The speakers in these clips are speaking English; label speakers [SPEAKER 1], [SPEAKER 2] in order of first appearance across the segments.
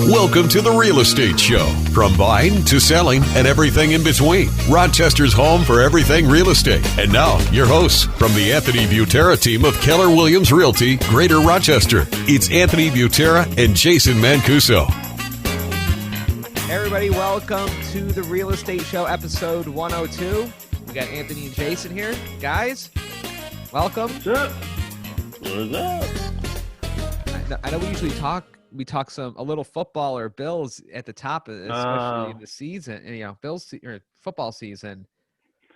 [SPEAKER 1] Welcome to the Real Estate Show. From buying to selling and everything in between. Rochester's home for everything real estate. And now, your hosts from the Anthony Butera team of Keller Williams Realty, Greater Rochester. It's Anthony Butera and Jason Mancuso.
[SPEAKER 2] Hey everybody, welcome to the Real Estate Show, episode 102. We got Anthony and Jason here. Guys, welcome.
[SPEAKER 3] What's up? What's up?
[SPEAKER 2] I know we usually talk a little football or Bills at the top, especially in the season, and Bills or football season.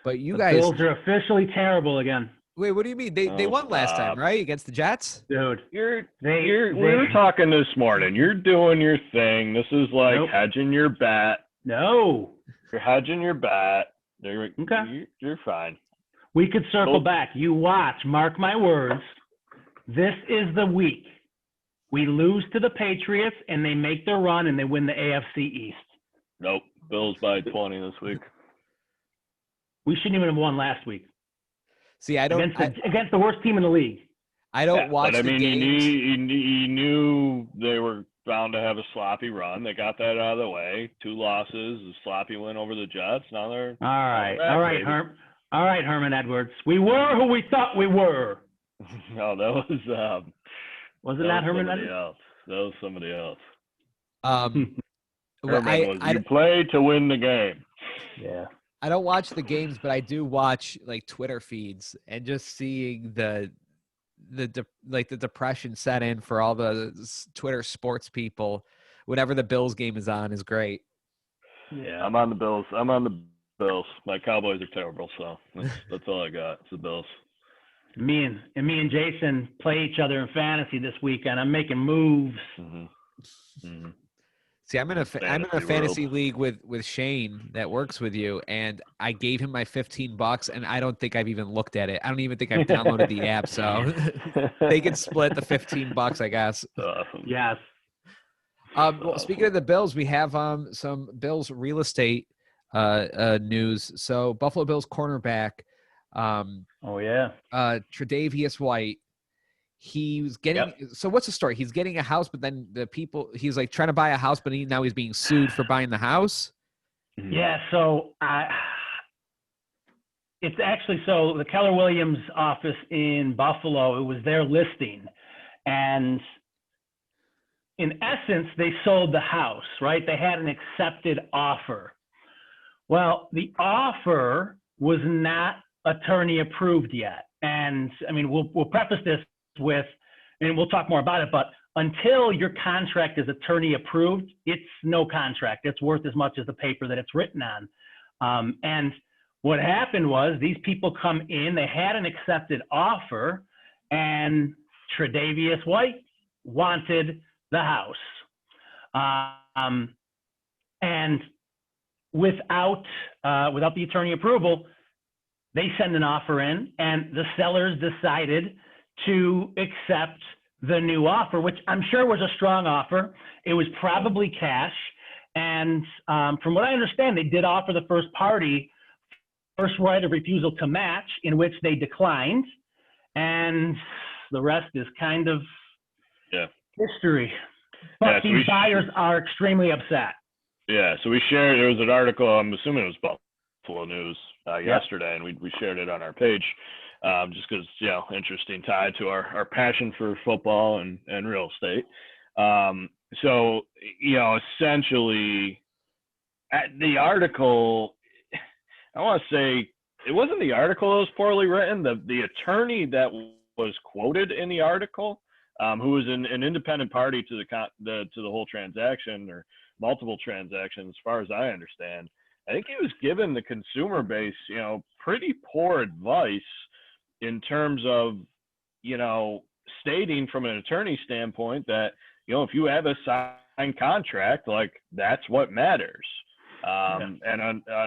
[SPEAKER 2] But you guys,
[SPEAKER 3] Bills are officially terrible again.
[SPEAKER 2] Wait, what do you mean? They won last time, right? Against the Jets?
[SPEAKER 3] Dude,
[SPEAKER 4] we were talking this morning. You're doing your thing. This is like hedging your bet.
[SPEAKER 3] No.
[SPEAKER 4] You're hedging your bet.
[SPEAKER 3] Okay.
[SPEAKER 4] You're fine.
[SPEAKER 3] We could circle back. You watch. Mark my words. This is the week. We lose to the Patriots, and they make their run, and they win the AFC East.
[SPEAKER 4] Nope. Bills by 20 this week.
[SPEAKER 3] We shouldn't even have won last week.
[SPEAKER 2] See, I don't
[SPEAKER 3] against the worst team in the league.
[SPEAKER 2] I don't watch.
[SPEAKER 4] But
[SPEAKER 2] the games.
[SPEAKER 4] You knew they were bound to have a sloppy run. They got that out of the way. 2 losses, a sloppy win over the Jets. Now they're
[SPEAKER 3] all right, Herman Edwards. We were who we thought we were.
[SPEAKER 4] No, that was
[SPEAKER 3] wasn't that Herman Edwards?
[SPEAKER 4] Else. That was somebody else.
[SPEAKER 2] You
[SPEAKER 4] play to win the game.
[SPEAKER 3] Yeah.
[SPEAKER 2] I don't watch the games, but I do watch like Twitter feeds, and just seeing the depression set in for all the Twitter sports people whenever the Bills game is on is great.
[SPEAKER 4] Yeah, I'm on the Bills. My Cowboys are terrible, so that's all I got. It's the Bills.
[SPEAKER 3] Me and Jason play each other in fantasy this weekend. I'm making moves.
[SPEAKER 4] Mm-hmm. Mm-hmm.
[SPEAKER 2] See, I'm in a fantasy league with Shane that works with you, and I gave him my $15, and I don't think I've even looked at it. I don't even think I've downloaded the app, so they can split the $15, I guess.
[SPEAKER 4] Awesome.
[SPEAKER 3] Yes.
[SPEAKER 2] Well, speaking of the Bills, we have some Bills real estate news. So Buffalo Bills cornerback. Tre'Davious White. He was getting So what's the story? He's getting a house, but then he's like trying to buy a house, but now he's being sued for buying the house.
[SPEAKER 3] Yeah. So it's actually, the Keller Williams office in Buffalo, it was their listing. And in essence, they sold the house, right? They had an accepted offer. Well, the offer was not attorney approved yet. And I mean, we'll preface this with, and we'll talk more about it, but until your contract is attorney approved, it's no contract. It's worth as much as the paper that it's written on. And what happened was these people come in, they had an accepted offer, and Tre'Davious White wanted the house. And without the attorney approval, they send an offer in, and the sellers decided to accept the new offer, which I'm sure was a strong offer. It was probably cash. And from what I understand, they did offer the first party first right of refusal to match, in which they declined. And the rest is kind of history. But these buyers are extremely upset.
[SPEAKER 4] Yeah, so we shared, there was an article, I'm assuming it was Buffalo News yesterday, and we shared it on our page, just because, interesting tie to our passion for football and real estate. So, essentially, the article, I want to say, it wasn't the article that was poorly written. The attorney that was quoted in the article, who was an independent party to the whole transaction, or multiple transactions, as far as I understand, I think he was given the consumer base, pretty poor advice in terms of, stating from an attorney standpoint that, if you have a signed contract, like, that's what matters. And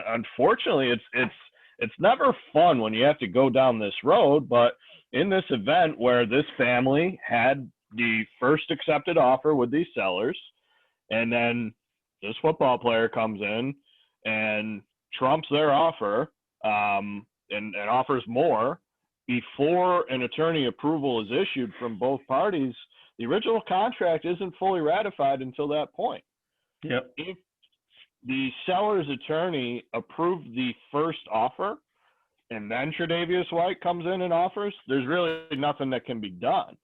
[SPEAKER 4] unfortunately, it's never fun when you have to go down this road. But in this event where this family had the first accepted offer with these sellers, and then this football player comes in and trumps their offer, and offers more before an attorney approval is issued from both parties, the original contract isn't fully ratified until that point.
[SPEAKER 3] Yep.
[SPEAKER 4] If the seller's attorney approved the first offer and then Tre'Davious White comes in and offers, there's really nothing that can be done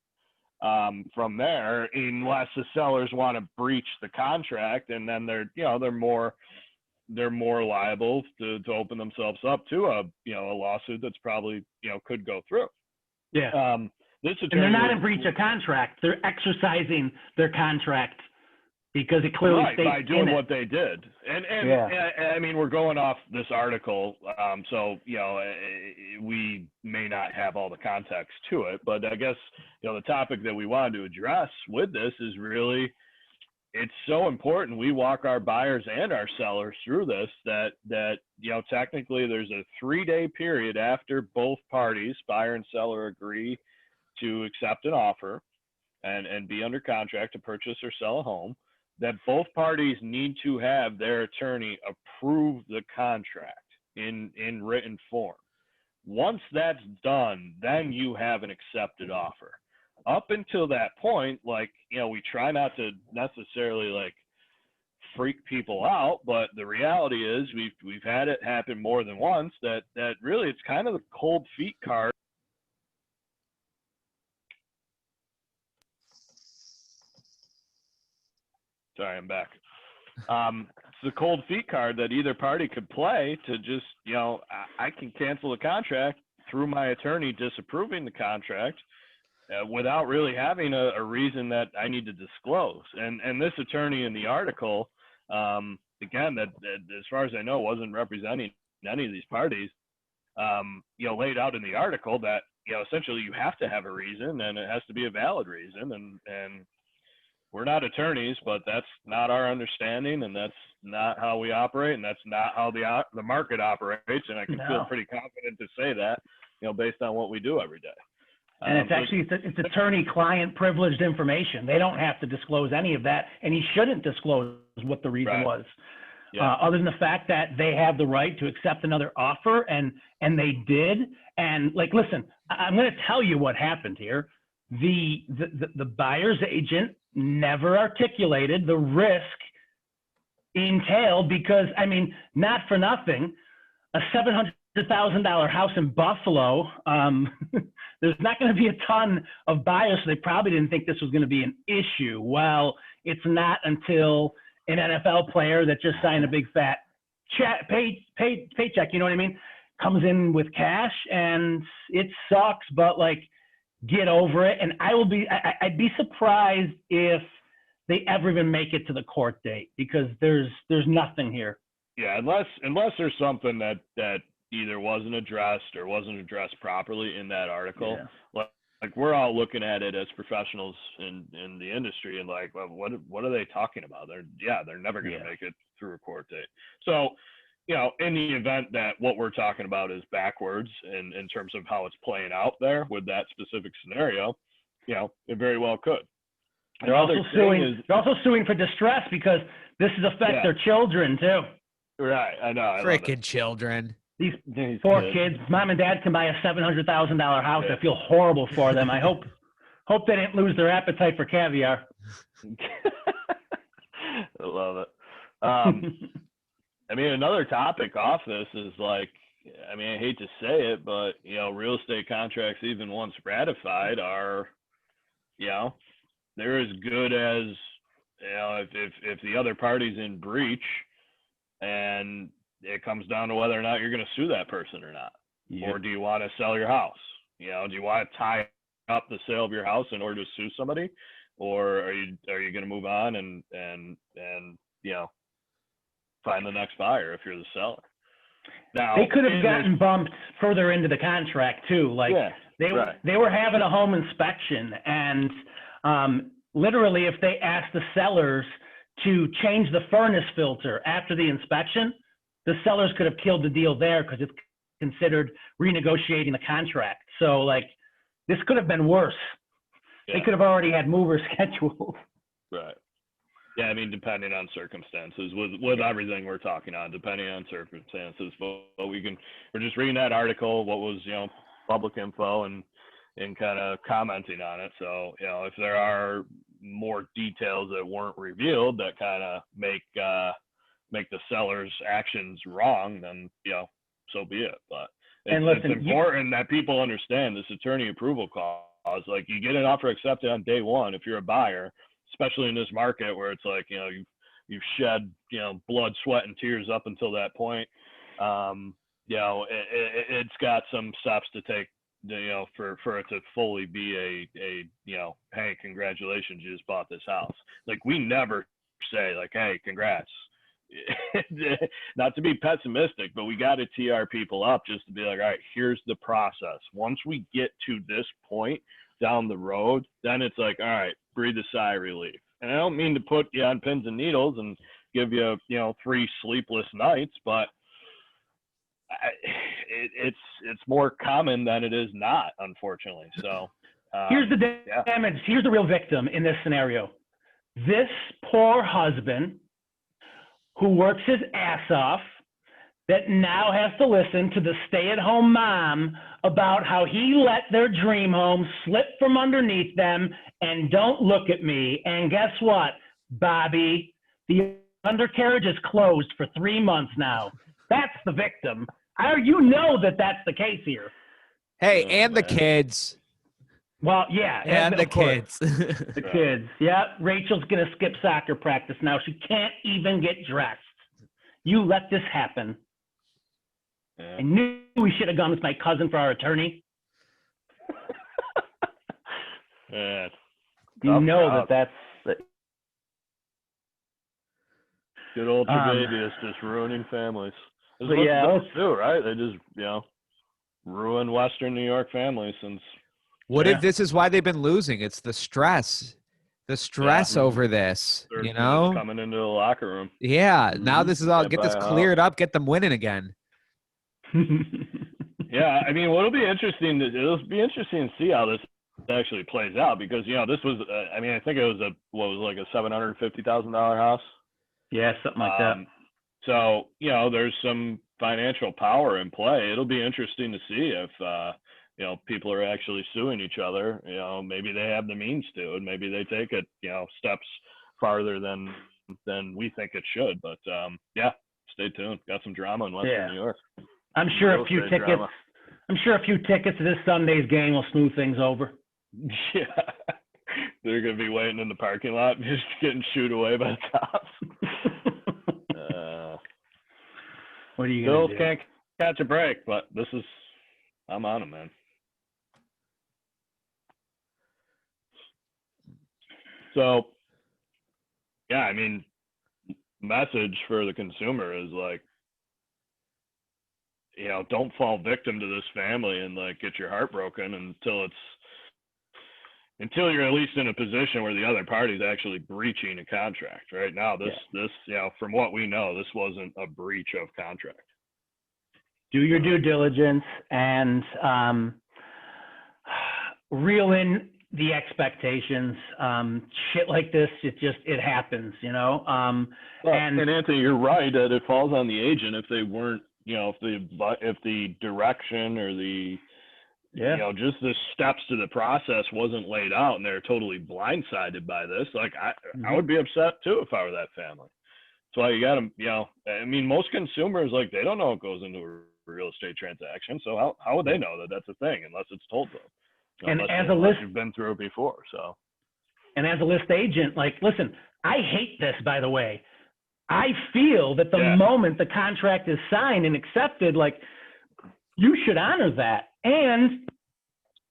[SPEAKER 4] from there, unless the sellers want to breach the contract, and then they're more liable to open themselves up to a lawsuit that's probably could go through.
[SPEAKER 3] Yeah.
[SPEAKER 4] This attorney,
[SPEAKER 3] and they're not in breach of contract. They're exercising their contract because it clearly states
[SPEAKER 4] by doing what they did. And I mean, we're going off this article, so we may not have all the context to it, but I guess the topic that we wanted to address with this is really, it's so important we walk our buyers and our sellers through this, that technically there's a 3-day period after both parties, buyer and seller, agree to accept an offer and be under contract to purchase or sell a home, that both parties need to have their attorney approve the contract in written form. Once that's done, then you have an accepted offer. Up until that point, we try not to necessarily freak people out, but the reality is we've had it happen more than once that really it's kind of the cold feet card. Sorry, I'm back. It's the cold feet card that either party could play to just, I can cancel the contract through my attorney disapproving the contract without really having a reason that I need to disclose. And this attorney in the article, again, that as far as I know, wasn't representing any of these parties, laid out in the article that, essentially you have to have a reason and it has to be a valid reason. And we're not attorneys, but that's not our understanding, and that's not how we operate, and that's not how the market operates. And I can feel pretty confident to say that, based on what we do every day.
[SPEAKER 3] And it's attorney-client privileged information. They don't have to disclose any of that, and he shouldn't disclose what the reason was, other than the fact that they have the right to accept another offer, and they did. And listen, I'm going to tell you what happened here. The buyer's agent never articulated the risk entailed, because, I mean, not for nothing, a $700,000 house in Buffalo, there's not going to be a ton of buyers, so they probably didn't think this was going to be an issue. Well, it's not until an NFL player that just signed a big fat paycheck, you know what I mean, comes in with cash, and it sucks, but get over it. And I'd be surprised if they ever even make it to the court date, because there's nothing here.
[SPEAKER 4] Yeah, unless there's something that either wasn't addressed or wasn't addressed properly in that article. Yeah. We're all looking at it as professionals in the industry, and well, what are they talking about? They're never going to make it through a court date. So, in the event that what we're talking about is backwards in terms of how it's playing out there with that specific scenario, it very well could.
[SPEAKER 3] They're also suing for distress, because this has affected their children too.
[SPEAKER 4] Right, I know.
[SPEAKER 2] Freaking children.
[SPEAKER 3] These poor kids. Mom and dad can buy a $700,000 house. I feel horrible for them. I hope they didn't lose their appetite for caviar.
[SPEAKER 4] I love it. I mean, another topic off this is I hate to say it, but real estate contracts, even once ratified, are, they're as good as, if the other party's in breach, and it comes down to whether or not you're going to sue that person or not. Yep. Or do you want to sell your house? Do you want to tie up the sale of your house in order to sue somebody, or are you going to move on and find the next buyer if you're the seller? Now,
[SPEAKER 3] they could have gotten bumped further into the contract too. They were having a home inspection, and literally, if they asked the sellers to change the furnace filter after the inspection, the sellers could have killed the deal there, because it's considered renegotiating the contract. So this could have been worse. Yeah. They could have already had movers scheduled.
[SPEAKER 4] Right. Yeah, I mean, depending on circumstances, with everything we're talking on, depending on circumstances. But we're just reading that article, what was, public info, and kind of commenting on it. So, if there are more details that weren't revealed that kind of make the seller's actions wrong, then so be it. But it's important that people understand this attorney approval clause. Like, you get an offer accepted on day one if you're a buyer, especially in this market where it's like, you've shed blood, sweat, and tears up until that point. It's got some steps to take, for it to fully be a hey, congratulations, you just bought this house. Like, we never say like, hey, congrats. Not to be pessimistic, but we got to tee our people up just to be like, all right, here's the process. Once we get to this point down the road, then it's like, all right, breathe a sigh of relief. And I don't mean to put you on pins and needles and give you 3 sleepless nights, but it's more common than it is not, unfortunately. So
[SPEAKER 3] here's the damage. Here's the real victim in this scenario. This poor husband who works his ass off, that now has to listen to the stay-at-home mom about how he let their dream home slip from underneath them, and don't look at me. And guess what, Bobby? The undercarriage is closed for 3 months now. That's the victim. That's the case here.
[SPEAKER 2] Hey, and the kids.
[SPEAKER 3] Well, yeah.
[SPEAKER 2] And the kids.
[SPEAKER 3] The kids. Yeah. Rachel's going to skip soccer practice now. She can't even get dressed. You let this happen. Yeah. I knew we should have gone with my cousin for our attorney.
[SPEAKER 4] Yeah.
[SPEAKER 3] That's
[SPEAKER 4] good old Tre'Davious just ruining families. This is what they do, right? They just, ruin Western New York families since.
[SPEAKER 2] What if this is why they've been losing? It's the stress. The stress over this,
[SPEAKER 4] coming into the locker room.
[SPEAKER 2] Yeah. Now this is all, get this cleared up, get them winning again.
[SPEAKER 4] Yeah. I mean, it'll be interesting to see how this actually plays out, because, this was, I think it was like a $750,000 house.
[SPEAKER 3] Yeah. Something like that.
[SPEAKER 4] So, there's some financial power in play. It'll be interesting to see if, people are actually suing each other. Maybe they have the means to, and maybe they take it, steps farther than we think it should. But stay tuned. Got some drama in Western New York.
[SPEAKER 3] I'm sure a few tickets to this Sunday's game will smooth things over.
[SPEAKER 4] Yeah, they're gonna be waiting in the parking lot, just getting shooed away by the cops.
[SPEAKER 3] What are you gonna do?
[SPEAKER 4] Bills can't catch a break, but I'm on them, man. So, message for the consumer is like, don't fall victim to this family and like get your heart broken until you're at least in a position where the other party is actually breaching a contract. Right now, this from what we know, this wasn't a breach of contract.
[SPEAKER 3] Do your due diligence and reel in the expectations. Shit like this, it happens,
[SPEAKER 4] and Anthony, you're right that it falls on the agent if they weren't, if the direction or the, just the steps to the process wasn't laid out and they're totally blindsided by this. Like I would be upset too if I were that family. That's why you got to, most consumers, like, they don't know what goes into a real estate transaction. So how would they know that that's a thing unless it's told to them?
[SPEAKER 3] And as a list,
[SPEAKER 4] you've been through it before, so.
[SPEAKER 3] And as a list agent, like, listen, I hate this, by the way. I feel that the moment the contract is signed and accepted, like, you should honor that. And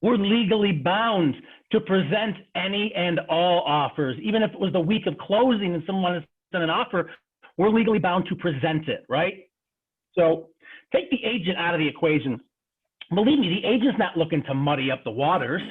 [SPEAKER 3] we're legally bound to present any and all offers. Even if it was the week of closing and someone has done an offer, we're legally bound to present it, right? So take the agent out of the equation. Believe me, the agent's not looking to muddy up the waters.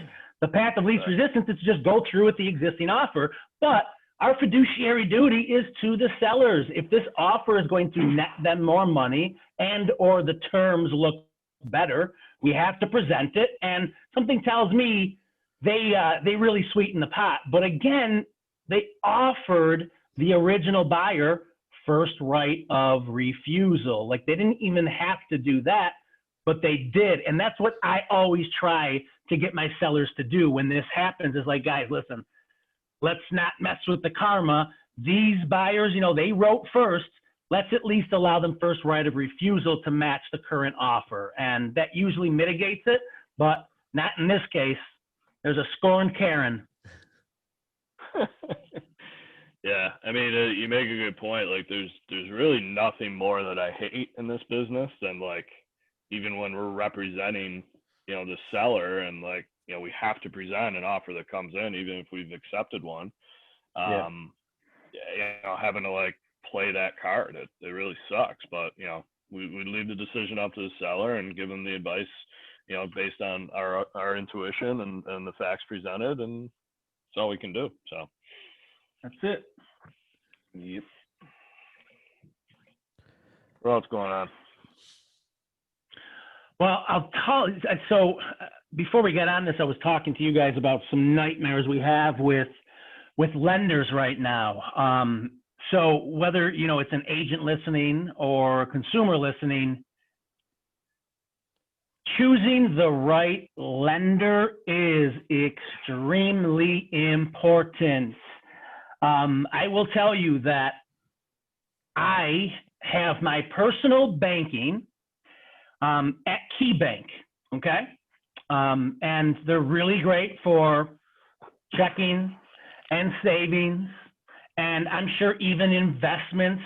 [SPEAKER 3] The path of least resistance is to just go through with the existing offer. But our fiduciary duty is to the sellers. If this offer is going to net them more money and or the terms look better, we have to present it. And something tells me they really sweeten the pot. But again, they offered the original buyer first right of refusal. Like, they didn't even have to do that, but they did. And that's what I always try to get my sellers to do when this happens, is like, guys, listen, let's not mess with the karma. These buyers, they wrote first. Let's at least allow them first right of refusal to match the current offer. And that usually mitigates it, but not in this case. There's a scorned Karen.
[SPEAKER 4] Yeah, I mean, you make a good point. Like, there's really nothing more that I hate in this business than, like, even when we're representing, the seller, and, like, we have to present an offer that comes in, even if we've accepted one. Having to, like, play that card, it really sucks. But we leave the decision up to the seller and give them the advice, based on our intuition and the facts presented, and that's all we can do. So
[SPEAKER 3] that's it.
[SPEAKER 4] Yep. What else going on?
[SPEAKER 3] Well, I'll tell you. So before we get on this, I was talking to you guys about some nightmares we have with lenders right now. So whether, it's an agent listening or a consumer listening, choosing the right lender is extremely important. I will tell you that I have my personal banking at KeyBank, okay? And they're really great for checking and savings, and I'm sure even investments.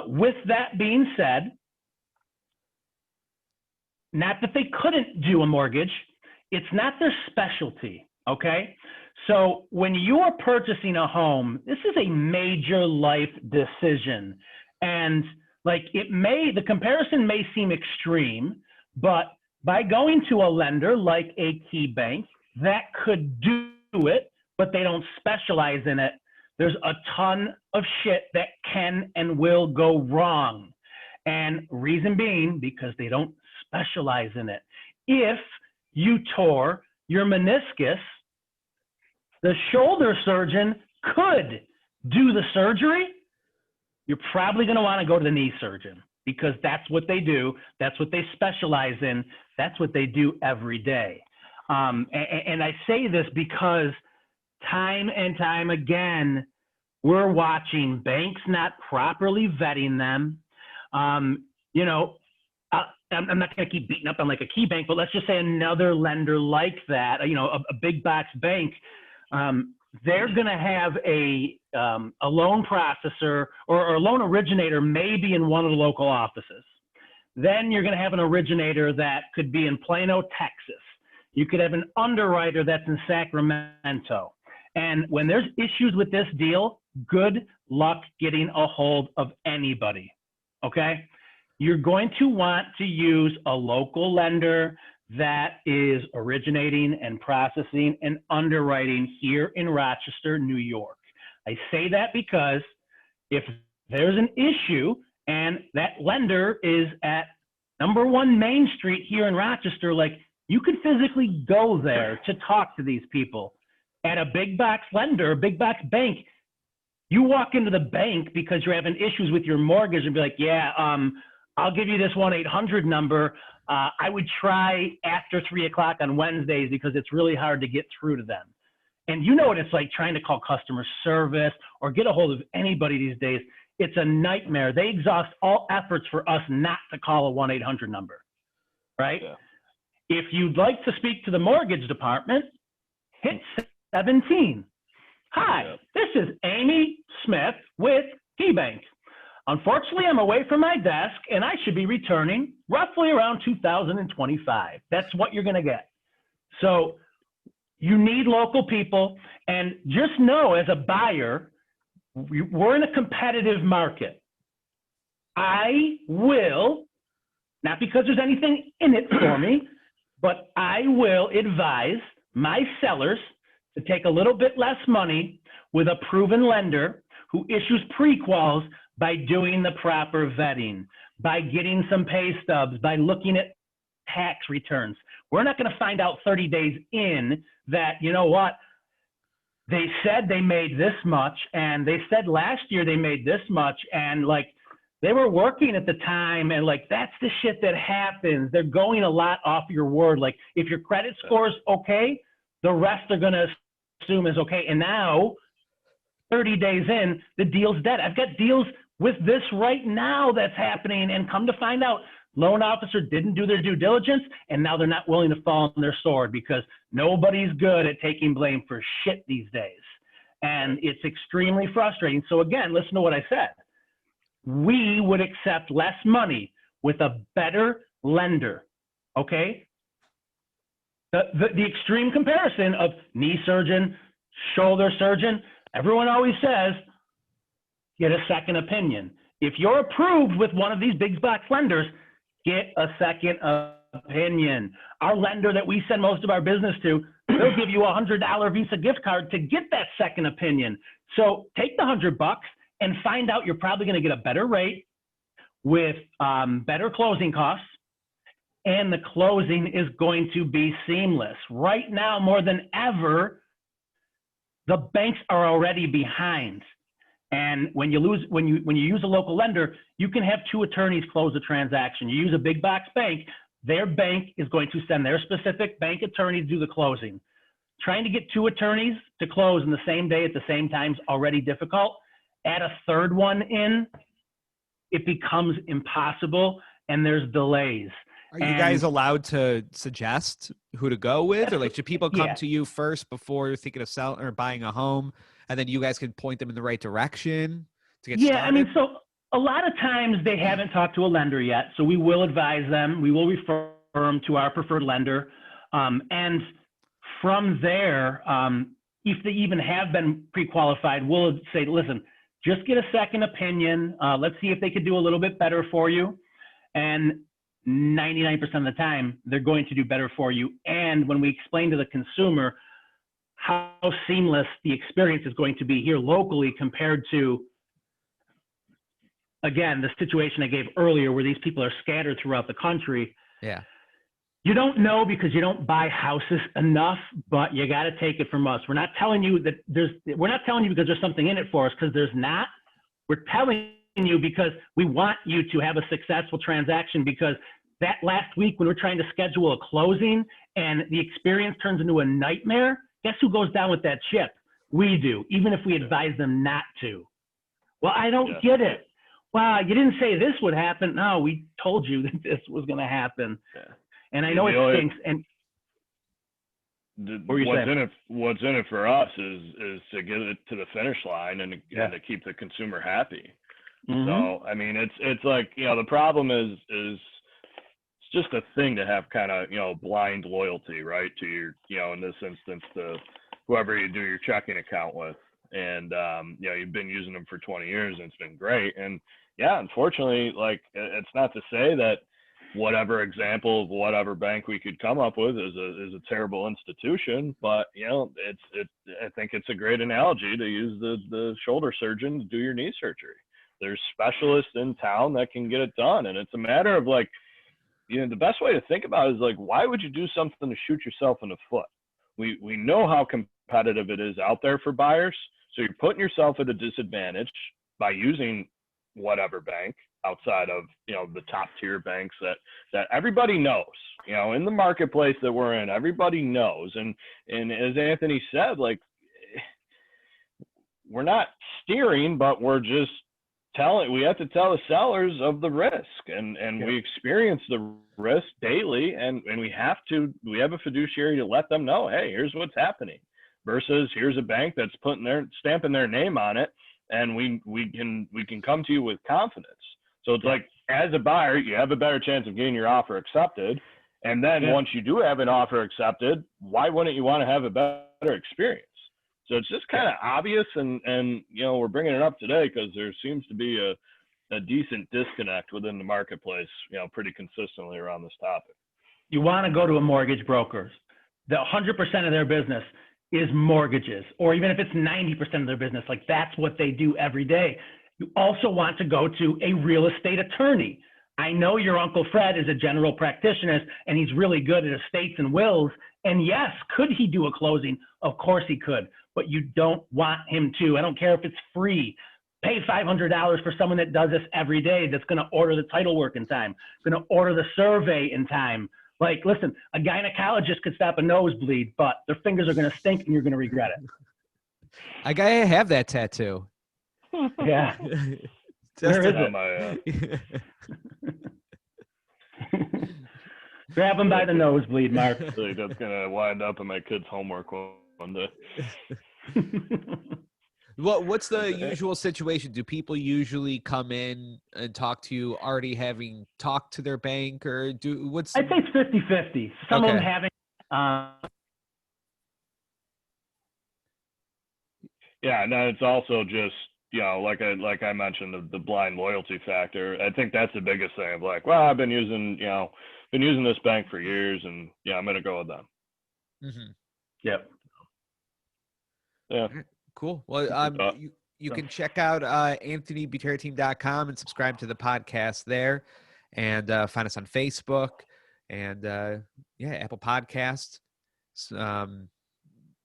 [SPEAKER 3] With that being said, not that they couldn't do a mortgage, it's not their specialty, okay? So when you are purchasing a home, this is a major life decision. And like the comparison may seem extreme, but by going to a lender like a KeyBank that could do it, but they don't specialize in it, there's a ton of shit that can and will go wrong. And reason being, because they don't specialize in it. If you tore your meniscus, the shoulder surgeon could do the surgery. You're probably going to want to go to the knee surgeon because that's what they do. That's what they specialize in. That's what they do every day. And I say this because time and time again, we're watching banks not properly vetting them. I'm not going to keep beating up on like a KeyBank, but let's just say another lender like that, a big box bank. They're going to have a loan processor or a loan originator maybe in one of the local offices. Then you're going to have an originator that could be in Plano, Texas. You could have an underwriter that's in Sacramento. And when there's issues with this deal, good luck getting a hold of anybody, okay? You're going to want to use a local lender that is originating and processing and underwriting here in Rochester, New York. I say that because if there's an issue and that lender is at number 1 Main Street here in Rochester, like you could physically go there to talk to these people. At a big box lender, a big box bank, you walk into the bank because you're having issues with your mortgage and be like, yeah, I'll give you this 1-800 number. I would try after 3 o'clock on Wednesdays because it's really hard to get through to them. And you know what it's like trying to call customer service or get a hold of anybody these days. It's a nightmare. They exhaust all efforts for us not to call a 1-800 number, right? Yeah. If you'd like to speak to the mortgage department, hit 17. Hi, this is Amy Smith with KeyBank. Unfortunately, I'm away from my desk and I should be returning roughly around 2025. That's what you're going to get. So you need local people, and just know as a buyer, we're in a competitive market. I will, not because there's anything in it for me, but I will advise my sellers to take a little bit less money with a proven lender who issues pre-quals by doing the proper vetting, by getting some pay stubs, by looking at tax returns. We're not going to find out 30 days in that, you know what, they said they made this much, and they said last year they made this much, and like they were working at the time, and like that's the shit that happens. They're going a lot off your word. Like if your credit score is okay, the rest are going to assume is okay. And now 30 days in, the deal's dead. I've got deals with this right now that's happening, and come to find out, loan officer didn't do their due diligence, and now they're not willing to fall on their sword because nobody's good at taking blame for shit these days. And it's extremely frustrating. So again, listen to what I said. We would accept less money with a better lender, okay? The extreme comparison of knee surgeon, shoulder surgeon, everyone always says, get a second opinion. If you're approved with one of these big box lenders, get a second opinion. Our lender that we send most of our business to, they'll give you a $100 Visa gift card to get that second opinion. So take the $100 and find out you're probably going to get a better rate with better closing costs, and the closing is going to be seamless. Right now, more than ever, the banks are already behind. And when you use a local lender, you can have two attorneys close a transaction. You use a big box bank, their bank is going to send their specific bank attorney to do the closing. Trying to get two attorneys to close in the same day at the same time is already difficult. Add a third one in, it becomes impossible, and there's delays.
[SPEAKER 2] Are you guys allowed to suggest who to go with, or like, do people come to you first before you're thinking of selling or buying a home, and then you guys can point them in the right direction to get started?
[SPEAKER 3] I mean, so a lot of times they haven't talked to a lender yet, so we will advise them. We will refer them to our preferred lender, and from there, if they even have been pre-qualified, we'll say, listen, just get a second opinion. Let's see if they could do a little bit better for you, and 99% of the time, they're going to do better for you. And when we explain to the consumer how seamless the experience is going to be here locally compared to, again, the situation I gave earlier where these people are scattered throughout the country.
[SPEAKER 2] Yeah.
[SPEAKER 3] You don't know because you don't buy houses enough, but you got to take it from us. We're not telling you that we're not telling you because there's something in it for us, because there's not. We're telling you because we want you to have a successful transaction, because that last week when we're trying to schedule a closing and the experience turns into a nightmare, guess who goes down with that ship? We do, even if we advise them not to. Well, I don't get it. Well, you didn't say this would happen. No, we told you that this was going to happen. Yeah. And I know it stinks. And
[SPEAKER 4] what's in it for us is to get it to the finish line and to keep the consumer happy. Mm-hmm. So, I mean, it's like, the problem is it's just a thing to have kind of, blind loyalty, right? To your, in this instance, to whoever you do your checking account with. And, you've been using them for 20 years and it's been great. And unfortunately, like, it's not to say that whatever example of whatever bank we could come up with is a terrible institution, but I think it's a great analogy to use the shoulder surgeon to do your knee surgery. There's specialists in town that can get it done, and it's a matter of like, the best way to think about it is like, why would you do something to shoot yourself in the foot? We know how competitive it is out there for buyers, so you're putting yourself at a disadvantage by using whatever bank outside of the top tier banks that everybody knows, in the marketplace that we're in, everybody knows. And as Anthony said, like, we're not steering, but we're just we have to tell the sellers of the risk, and we experience the risk daily, and we have a fiduciary to let them know, hey, here's what's happening, versus here's a bank that's stamping their name on it, and we can come to you with confidence. So it's like, as a buyer, you have a better chance of getting your offer accepted. And then once you do have an offer accepted, why wouldn't you want to have a better experience? So it's just kind of obvious. And we're bringing it up today because there seems to be a decent disconnect within the marketplace, pretty consistently around this topic.
[SPEAKER 3] You want to go to a mortgage broker. The 100% of their business is mortgages, or even if it's 90% of their business, like that's what they do every day. You also want to go to a real estate attorney. I know your Uncle Fred is a general practitioner and he's really good at estates and wills. And yes, could he do a closing? Of course he could, but you don't want him to. I don't care if it's free. Pay $500 for someone that does this every day, that's going to order the title work in time, going to order the survey in time. Like, listen, a gynecologist could stop a nosebleed, but their fingers are going to stink and you're going to regret it.
[SPEAKER 2] I gotta have that tattoo.
[SPEAKER 3] Yeah. Where is it? Grab him by the nosebleed, Mark.
[SPEAKER 4] I think that's gonna wind up in my kid's homework one day.
[SPEAKER 2] What's the usual situation? Do people usually come in and talk to you already having talked to their bank, or
[SPEAKER 3] I'd say it's 50-50. Some of them having.
[SPEAKER 4] Yeah, and then it's also just, like I mentioned, the blind loyalty factor. I think that's the biggest thing. Of like, well, I've been using this bank for years, and I'm gonna go with them.
[SPEAKER 2] Mm-hmm.
[SPEAKER 3] Yep.
[SPEAKER 4] Yeah.
[SPEAKER 2] Cool. Well, you can check out AnthonyButerraTeam.com and subscribe to the podcast there, and find us on Facebook and Apple Podcasts.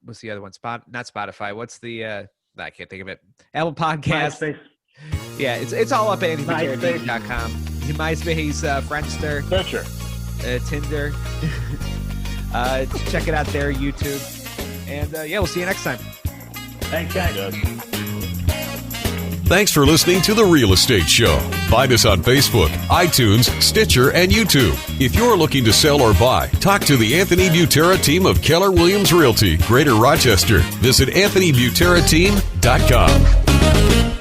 [SPEAKER 2] What's the other one? Not Spotify. What's the I can't think of it. Apple Podcasts.
[SPEAKER 3] MySpace.
[SPEAKER 2] Yeah, it's all up at AnthonyButerraTeam.com. MySpace, Friendster,
[SPEAKER 4] Stitcher,
[SPEAKER 2] Tinder. Check it out there, YouTube, and we'll see you next time.
[SPEAKER 3] Thanks, guys.
[SPEAKER 4] Yes.
[SPEAKER 1] Thanks for listening to The Real Estate Show. Find us on Facebook, iTunes, Stitcher, and YouTube. If you're looking to sell or buy, talk to the Anthony Butera team of Keller Williams Realty, Greater Rochester. Visit AnthonyButerraTeam.com.